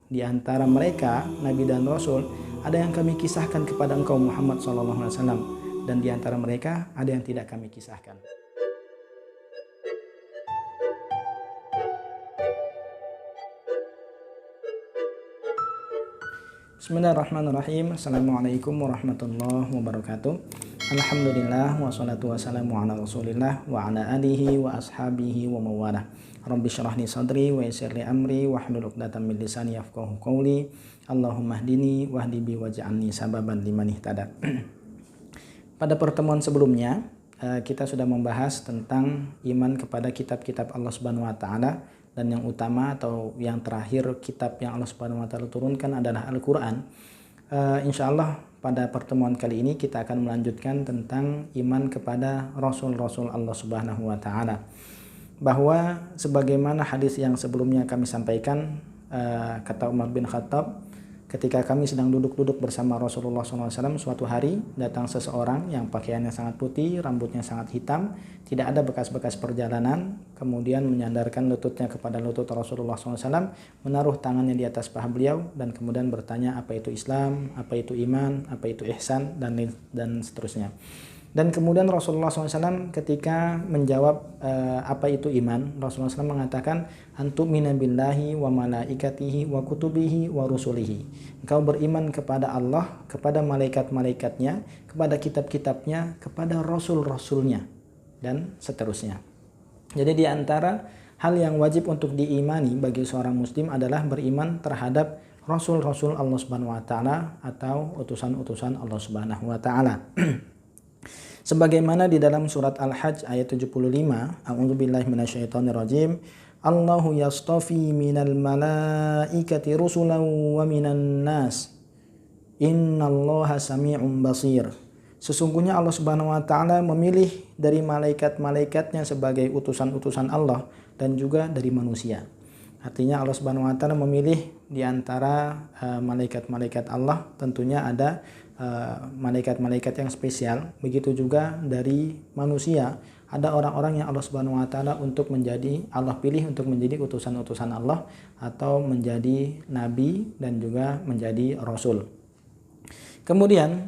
di antara mereka nabi dan rasul ada yang kami kisahkan kepada engkau Muhammad SAW, dan di antara mereka ada yang tidak kami kisahkan. Bismillahirrahmanirrahim. Assalamualaikum warahmatullahi wabarakatuh. Alhamdulillah wassalatu wassalamu ala rasulillah wa ala alihi wa ashabihi wa mawalah. Rabbi syrah li sadri wa yassir li amri wahlul 'uqdatam min lisani yafqahu qawli. Allahumma hdini wahdi bi waj'alni sababan liman ihtada. Pada pertemuan sebelumnya kita sudah membahas tentang iman kepada kitab-kitab Allah Subhanahu wa taala, dan yang utama atau yang terakhir kitab yang Allah Subhanahu wa taala turunkan adalah Al-Qur'an. Insyaallah pada pertemuan kali ini kita akan melanjutkan tentang iman kepada rasul-rasul Allah Subhanahu wa taala. Bahwa sebagaimana hadis yang sebelumnya kami sampaikan, kata Umar bin Khattab, ketika kami sedang duduk-duduk bersama Rasulullah SAW, suatu hari datang seseorang yang pakaiannya sangat putih, rambutnya sangat hitam, tidak ada bekas-bekas perjalanan, kemudian menyandarkan lututnya kepada lutut Rasulullah SAW, menaruh tangannya di atas paha beliau, dan kemudian bertanya apa itu Islam, apa itu iman, apa itu ihsan, dan seterusnya. Dan kemudian Rasulullah SAW ketika menjawab apa itu iman, Rasulullah SAW mengatakan, antu'mina billahi wa malaikatihi wa kutubihi wa rusulihi. Engkau beriman kepada Allah, kepada malaikat-malaikatnya, kepada kitab-kitabnya, kepada rasul-rasulnya, dan seterusnya. Jadi di antara hal yang wajib untuk diimani bagi seorang muslim adalah beriman terhadap rasul-rasul Allah Subhanahu wa taala atau utusan-utusan Allah Subhanahu wa taala. Sebagaimana di dalam surat Al-Hajj ayat 75, a'udzubillahi minasyaitonirrajim, Allahu yastafi minal malaikati rusulan wa minan nas, innallaha sami'un basir. Sesungguhnya Allah Subhanahu wa taala memilih dari malaikat-malaikatnya sebagai utusan-utusan Allah dan juga dari manusia. Artinya Allah Subhanahu wa taala memilih di antara malaikat-malaikat Allah, tentunya ada malaikat-malaikat yang spesial. Begitu juga dari manusia, ada orang-orang yang Allah Subhanahu wa taala Allah pilih untuk menjadi utusan-utusan Allah atau menjadi nabi dan juga menjadi rasul. Kemudian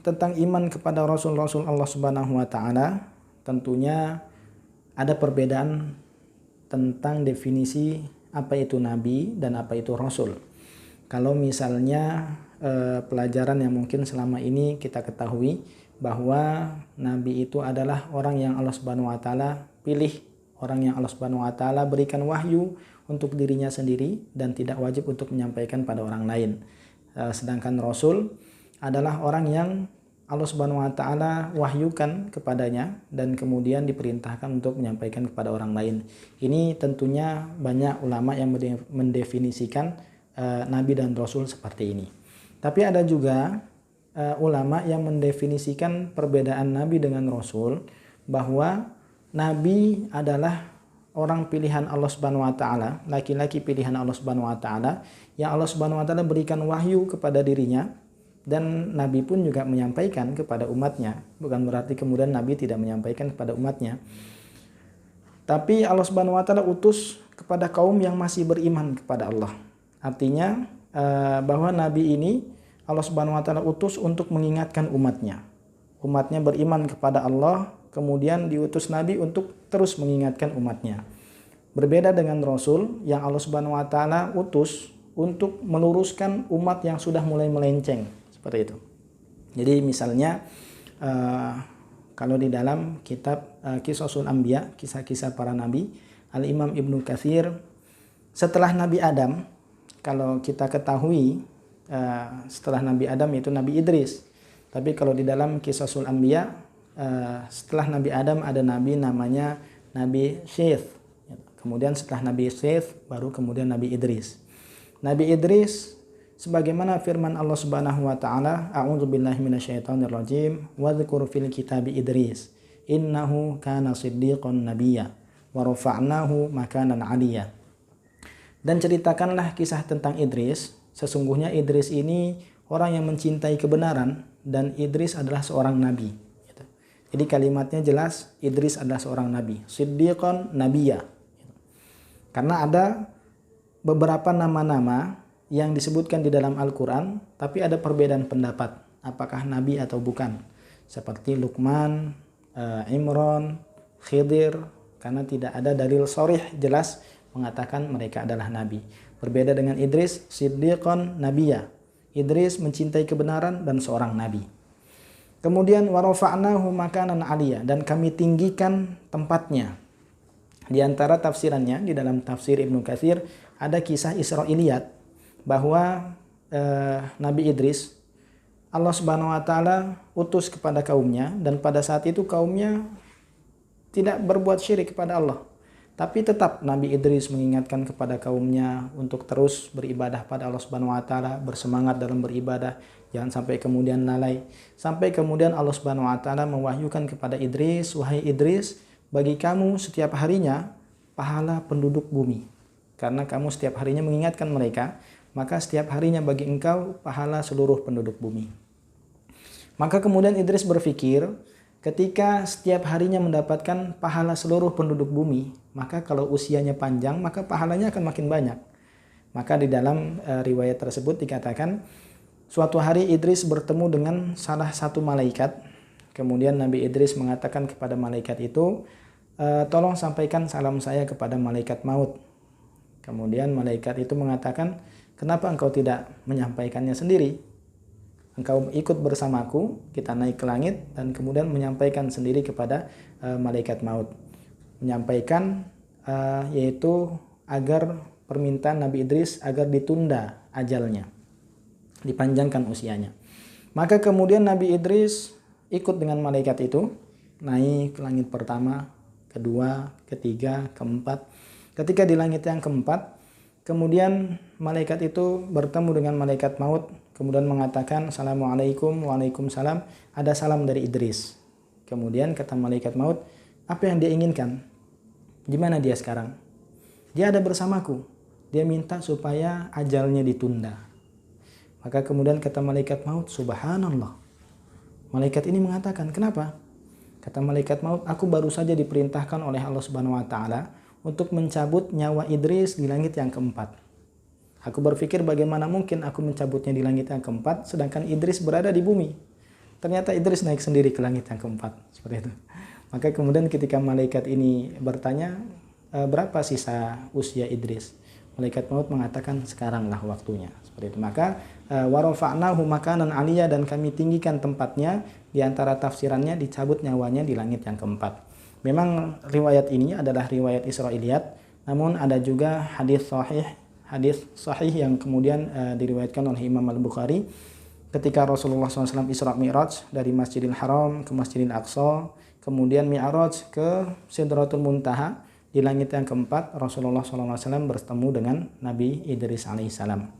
tentang iman kepada rasul-rasul Allah Subhanahu wa taala, tentunya ada perbedaan tentang definisi apa itu nabi dan apa itu rasul. Kalau misalnya pelajaran yang mungkin selama ini kita ketahui bahwa nabi itu adalah orang yang Allah Subhanahu wa taala pilih, orang yang Allah Subhanahu wa taala berikan wahyu untuk dirinya sendiri dan tidak wajib untuk menyampaikan pada orang lain. Sedangkan rasul adalah orang yang Allah Subhanahu wa taala wahyukan kepadanya dan kemudian diperintahkan untuk menyampaikan kepada orang lain. Ini tentunya banyak ulama yang mendefinisikan nabi dan rasul seperti ini. Tapi ada juga ulama yang mendefinisikan perbedaan nabi dengan rasul, bahwa nabi adalah orang pilihan Allah Subhanahu wa taala, laki-laki pilihan Allah Subhanahu wa taala yang Allah Subhanahu wa taala berikan wahyu kepada dirinya, dan nabi pun juga menyampaikan kepada umatnya. Bukan berarti kemudian nabi tidak menyampaikan kepada umatnya. Tapi Allah Subhanahu wa taala utus kepada kaum yang masih beriman kepada Allah. Artinya bahwa nabi ini Allah Subhanahu wa taala utus untuk mengingatkan umatnya. Umatnya beriman kepada Allah, kemudian diutus nabi untuk terus mengingatkan umatnya. Berbeda dengan rasul yang Allah Subhanahu wa taala utus untuk meluruskan umat yang sudah mulai melenceng, seperti itu. Jadi misalnya kalau di dalam kitab Qisasul Anbiya, kisah-kisah para nabi, Al-Imam Ibnu Katsir, setelah Nabi Adam, kalau kita ketahui setelah Nabi Adam itu Nabi Idris. Tapi kalau di dalam Qisasul Anbiya, setelah Nabi Adam ada nabi namanya Nabi Syith. Kemudian setelah Nabi Syith baru kemudian Nabi Idris. Nabi Idris sebagaimana firman Allah Subhanahu wa taala, a'udzubillahi minasyaitonirrajim, wadhkur fil kitabi Idris innahu kana siddiqan nabiyya wa rafa'nahu makanan 'aliyya. Dan ceritakanlah kisah tentang Idris. Sesungguhnya Idris ini orang yang mencintai kebenaran, dan Idris adalah seorang nabi. Jadi kalimatnya jelas, Idris adalah seorang nabi, siddiqan nabiyya. Karena ada beberapa nama-nama yang disebutkan di dalam Al-Quran, tapi ada perbedaan pendapat apakah nabi atau bukan, seperti Luqman, Imran, Khidir, karena tidak ada dalil sharih jelas mengatakan mereka adalah nabi. Berbeda dengan Idris, Siddiqon Nabiyya, Idris mencintai kebenaran dan seorang nabi. Kemudian warafa'nahu makanan aliyya, dan kami tinggikan tempatnya. Di antara tafsirannya di dalam tafsir Ibnu Katsir ada kisah Israiliyat bahwa Nabi Idris Allah Subhanahu wa taala utus kepada kaumnya, dan pada saat itu kaumnya tidak berbuat syirik kepada Allah. Tapi tetap Nabi Idris mengingatkan kepada kaumnya untuk terus beribadah pada Allah Subhanahu wa taala, bersemangat dalam beribadah, jangan sampai kemudian lalai. Sampai kemudian Allah Subhanahu wa taala mewahyukan kepada Idris, "Wahai Idris, bagi kamu setiap harinya pahala penduduk bumi. Karena kamu setiap harinya mengingatkan mereka, maka setiap harinya bagi engkau pahala seluruh penduduk bumi." Maka kemudian Idris berpikir, ketika setiap harinya mendapatkan pahala seluruh penduduk bumi, maka kalau usianya panjang, maka pahalanya akan makin banyak. Maka di dalam riwayat tersebut dikatakan, suatu hari Idris bertemu dengan salah satu malaikat. Kemudian Nabi Idris mengatakan kepada malaikat itu, "Tolong sampaikan salam saya kepada malaikat maut." Kemudian malaikat itu mengatakan, "Kenapa engkau tidak menyampaikannya sendiri? Engkau ikut bersamaku, kita naik ke langit dan kemudian menyampaikan sendiri kepada malaikat maut." Menyampaikan yaitu agar permintaan Nabi Idris agar ditunda ajalnya, dipanjangkan usianya. Maka kemudian Nabi Idris ikut dengan malaikat itu naik ke langit pertama, kedua, ketiga, keempat. Ketika di langit yang keempat, kemudian malaikat itu bertemu dengan malaikat maut, kemudian mengatakan, "Assalamualaikum." "Waalaikumsalam." Ada salam dari Idris. Kemudian kata malaikat maut, "Apa yang dia inginkan? Gimana dia sekarang?" "Dia ada bersamaku. Dia minta supaya ajalnya ditunda." Maka kemudian kata malaikat maut, "Subhanallah." Malaikat ini mengatakan, "Kenapa?" Kata malaikat maut, "Aku baru saja diperintahkan oleh Allah Subhanahu wa taala untuk mencabut nyawa Idris di langit yang keempat. Aku berpikir bagaimana mungkin aku mencabutnya di langit yang keempat sedangkan Idris berada di bumi. Ternyata Idris naik sendiri ke langit yang keempat." Seperti itu. Maka kemudian ketika malaikat ini bertanya, "Berapa sisa usia Idris?" Malaikat maut mengatakan, "Sekaranglah waktunya." Seperti itu. Maka warafa'nahu makanan aliyya, dan kami tinggikan tempatnya. Di antara tafsirannya dicabut nyawanya di langit yang keempat. Memang riwayat ini adalah riwayat Israiliyat, namun ada juga hadis sahih yang kemudian diriwayatkan oleh Imam Al-Bukhari ketika Rasulullah SAW Isra Mi'raj dari Masjidil Haram ke Masjidil Aqsa, kemudian Mi'raj ke Sidratul Muntaha. Di langit yang keempat Rasulullah SAW bertemu dengan Nabi Idris alaihissalam.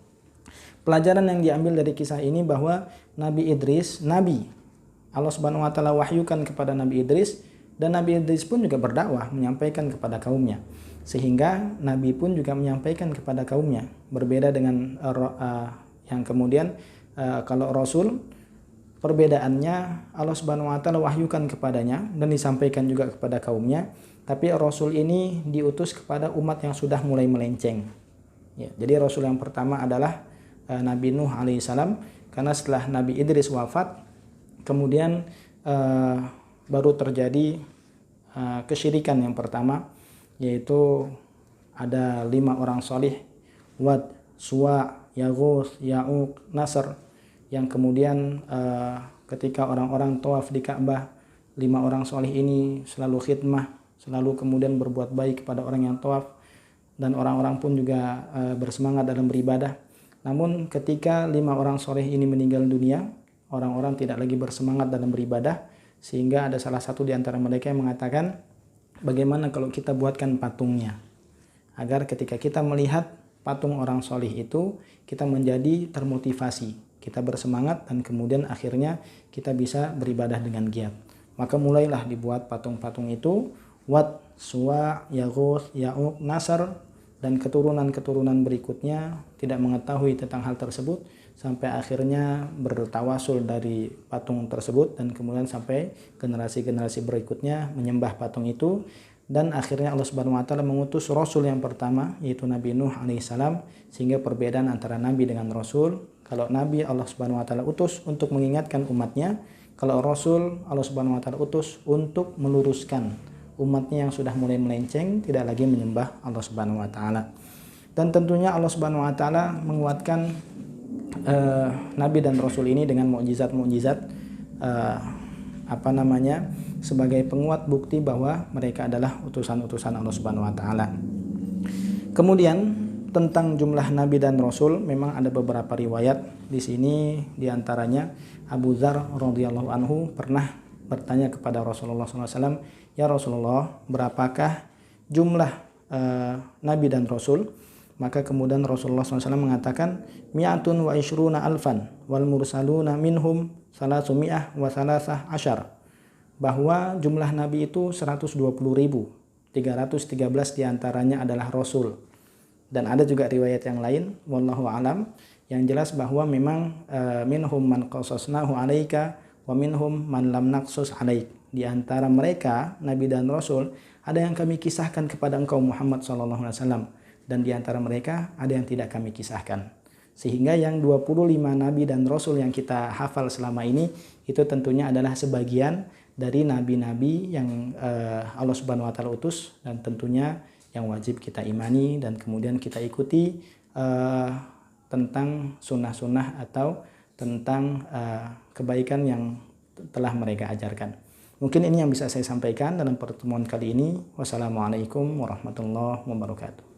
Pelajaran yang diambil dari kisah ini bahwa Nabi Idris, Nabi Allah Subhanahu wa taala wahyukan kepada Nabi Idris, dan Nabi Idris pun juga berdakwah menyampaikan kepada kaumnya. Sehingga Nabi pun juga menyampaikan kepada kaumnya. Berbeda dengan yang kemudian kalau Rasul, perbedaannya Allah Subhanahu wa taala wahyukan kepadanya dan disampaikan juga kepada kaumnya. Tapi Rasul ini diutus kepada umat yang sudah mulai melenceng. Ya, jadi Rasul yang pertama adalah Nabi Nuh alaihissalam, karena setelah Nabi Idris wafat, kemudian baru terjadi kesyirikan yang pertama, yaitu ada 5 orang solih, Wad, Suwa, Yaghus, Ya'uq, Nasr, yang kemudian ketika orang-orang tawaf di Ka'bah, 5 orang solih ini selalu khidmah, selalu kemudian berbuat baik kepada orang yang tawaf, dan orang-orang pun juga bersemangat dalam beribadah. Namun ketika 5 orang soleh ini meninggal dunia, orang-orang tidak lagi bersemangat dalam beribadah, sehingga ada salah satu di antara mereka yang mengatakan, "Bagaimana kalau kita buatkan patungnya, agar ketika kita melihat patung orang soleh itu, kita menjadi termotivasi, kita bersemangat, dan kemudian akhirnya kita bisa beribadah dengan giat." Maka mulailah dibuat patung-patung itu, Wad, Suwa, Yaghus, Ya'uq, Nasr, dan keturunan-keturunan berikutnya tidak mengetahui tentang hal tersebut, sampai akhirnya bertawasul dari patung tersebut, dan kemudian sampai generasi-generasi berikutnya menyembah patung itu, dan akhirnya Allah Subhanahu wa taala mengutus rasul yang pertama yaitu Nabi Nuh alaihissalam, sehingga perbedaan antara nabi dengan rasul, kalau nabi Allah Subhanahu wa taala utus untuk mengingatkan umatnya, kalau rasul Allah Subhanahu wa taala utus untuk meluruskan umatnya yang sudah mulai melenceng, tidak lagi menyembah Allah Subhanahu wa taala. Dan tentunya Allah Subhanahu wa taala menguatkan nabi dan rasul ini dengan mukjizat-mukjizat sebagai penguat bukti bahwa mereka adalah utusan-utusan Allah Subhanahu wa taala. Kemudian tentang jumlah nabi dan rasul memang ada beberapa riwayat. Di sini diantaranya Abu Dzar radhiyallahu anhu pernah bertanya kepada Rasulullah SAW, "Ya Rasulullah, berapakah jumlah nabi dan rasul?" Maka kemudian Rasulullah SAW mengatakan, "Mi'atun wa ishruna alfan wal mursaluna minhum salasumiyah wa salasah asyar." Bahwa jumlah nabi itu 120.000, 313 diantaranya adalah rasul. Dan ada juga riwayat yang lain, wallahu alam, yang jelas bahwa memang minhum man qasasnahu alaika wa minhum man lam naqsus alaik. Di antara mereka nabi dan rasul ada yang kami kisahkan kepada engkau Muhammad sallallahu alaihi wasallam, dan di antara mereka ada yang tidak kami kisahkan. Sehingga yang 25 nabi dan rasul yang kita hafal selama ini itu tentunya adalah sebagian dari nabi-nabi yang Allah Subhanahu wa taala utus, dan tentunya yang wajib kita imani dan kemudian kita ikuti tentang sunnah-sunnah atau tentang kebaikan yang telah mereka ajarkan. Mungkin ini yang bisa saya sampaikan dalam pertemuan kali ini. Wassalamualaikum warahmatullahi wabarakatuh.